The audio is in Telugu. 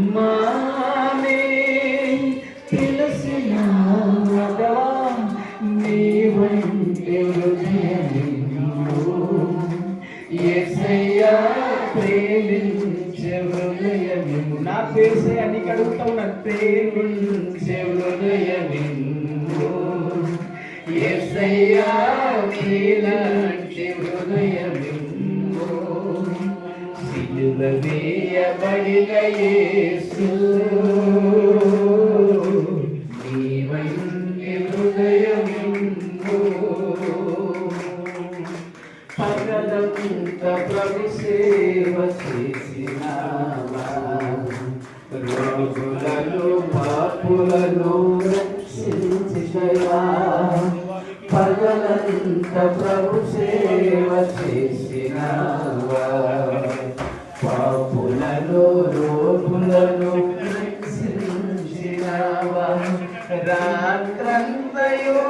అమ్మానే తెలిసిన మగవా నీవంటే యేసయ్యా ప్రేమించే హృదయము నా పేసే అని అడుగుతా ఉన్నాను ప్రేమించే హృదయము యేసయ్యా నీలాంటి హృదయము సిలువ వేయబడిన యేసు నీవంటి హృదయము పగలంత ప్రభు సేవ చేసినావా రోగులను పాపులను రక్షించగా పగలంత ప్రభు సేవ చేసినావా పాపులను రోగులను రక్షించినావా రాత్రంతయో